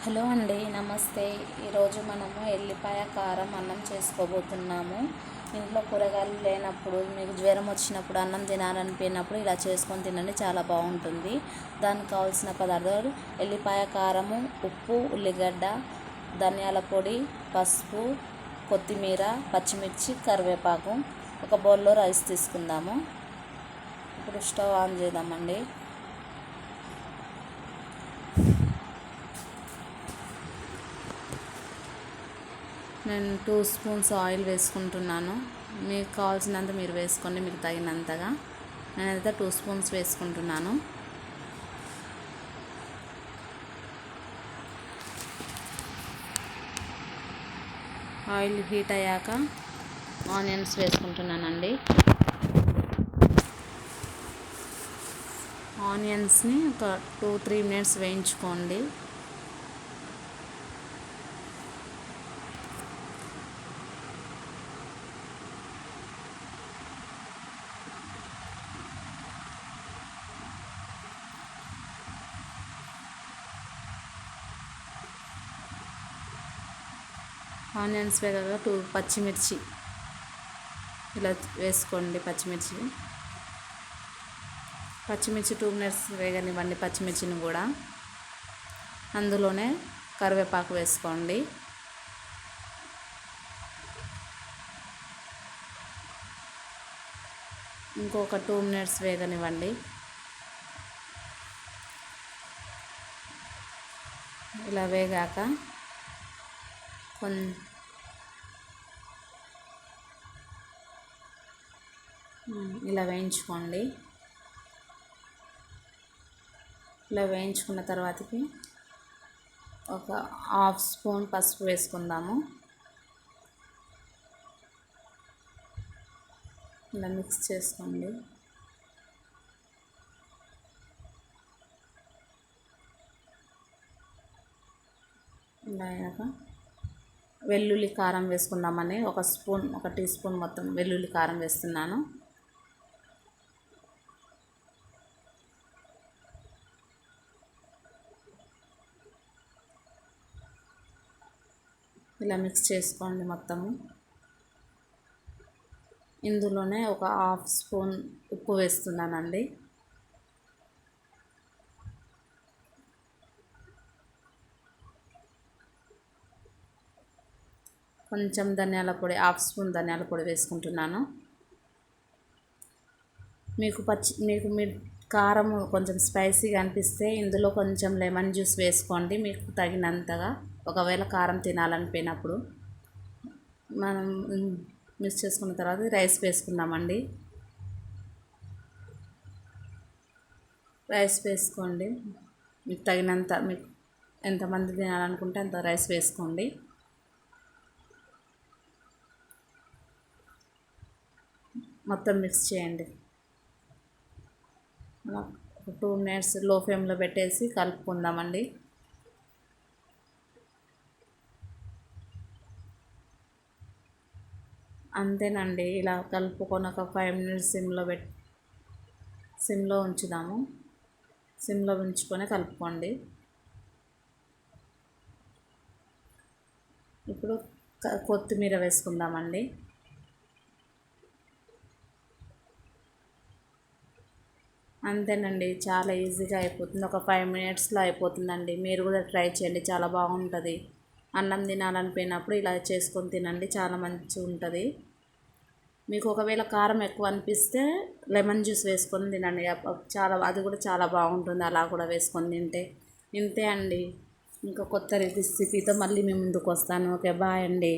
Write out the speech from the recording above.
Hello అండి, నమస్తే. ఈరోజు మనము ఎల్లిపాయ కారం అన్నం చేసుకోబోతున్నాము. ఇంట్లో కూరగాయలు లేనప్పుడు, మీకు జ్వరం వచ్చినప్పుడు, అన్నం తినాలనిపోయినప్పుడు ఇలా చేసుకొని తినండి, చాలా బాగుంటుంది. దానికి కావాల్సిన పదార్థాలు: ఎల్లిపాయ కారము, ఉప్పు, ఉల్లిగడ్డ, ధనియాల పొడి, పసుపు, కొత్తిమీర, పచ్చిమిర్చి, కరివేపాకు. ఒక బౌల్లో రైస్ తీసుకుందాము. ఇప్పుడు స్టవ్ ఆన్ చేద్దామండి. నేను 2 స్పూన్స్ ఆయిల్ వేసుకుంటున్నాను. మీకు కావాల్సినంత మీరు వేసుకోండి, మీకు తగినంతగా. నేనైతే 2 స్పూన్స్ వేసుకుంటున్నాను. ఆయిల్ హీట్ అయ్యాక ఆనియన్స్ వేసుకుంటున్నానండి. ఆనియన్స్ని ఒక 2-3 మినిట్స్ వేయించుకోండి. ఆనియన్స్ వేగాక 2 పచ్చిమిర్చి ఇలా వేసుకోండి. పచ్చిమిర్చి 2 మినిట్స్ వేగనివ్వండి. పచ్చిమిర్చిని కూడా అందులోనే కరివేపాకు వేసుకోండి. ఇంకొక 2 మినిట్స్ వేగనివ్వండి. ఇలా వేగాక ఇలా వేయించుకోండి. ఇలా వేయించుకున్న తర్వాతకి ఒక 1/2 స్పూన్ పసుపు వేసుకుందాము. ఇలా మిక్స్ చేసుకోండి. ఇలా అయ్యాక వెల్లుల్లి కారం వేసుకుందామని ఒక టీ స్పూన్ మొత్తం వెల్లుల్లి కారం వేస్తున్నాను. ఇలా మిక్స్ చేసుకోండి మొత్తము. ఇందులోనే ఒక 1/2 స్పూన్ ఉప్పు వేస్తున్నానండి. కొంచెం ధనియాల పొడి, 1/2 స్పూన్ ధనియాల పొడి వేసుకుంటున్నాను. మీకు మీ కారం కొంచెం స్పైసీగా అనిపిస్తే ఇందులో కొంచెం లెమన్ జ్యూస్ వేసుకోండి, మీకు తగినంతగా. ఒకవేళ కారం తినాలనిపోయినప్పుడు మనం మిక్స్ చేసుకున్న తర్వాత రైస్ వేసుకుందామండి. రైస్ వేసుకోండి, మీకు తగినంత. మీకు ఎంతమంది తినాలనుకుంటే అంత రైస్ వేసుకోండి. మొత్తం మిక్స్ చేయండి. ఒక 2 మినిట్స్ లో ఫ్లేమ్లో పెట్టేసి కలుపుకుందామండి. అంతేనండి. ఇలా కలుపుకొని ఒక 5 మినిట్స్ సిమ్లో ఉంచుదాము. సిమ్లో ఉంచుకొని కలుపుకోండి. ఇప్పుడు కొత్తిమీర వేసుకుందామండి. అంతేనండి, చాలా ఈజీగా అయిపోతుంది. ఒక 5 మినిట్స్లో అయిపోతుందండి. మీరు కూడా ట్రై చేయండి, చాలా బాగుంటుంది. అన్నం తినాలనిపోయినప్పుడు ఇలా చేసుకొని తినండి, చాలా మంచిగా ఉంటుంది. మీకు ఒకవేళ కారం ఎక్కువ అనిపిస్తే లెమన్ జ్యూస్ వేసుకొని తినండి, అది కూడా చాలా బాగుంటుంది. అలా కూడా వేసుకొని తింటే. ఇంతే అండి. ఇంకా కొత్త రెసిపీతో మళ్ళీ మీ ముందుకు వస్తాను. ఓకే, బాయ్ అండి.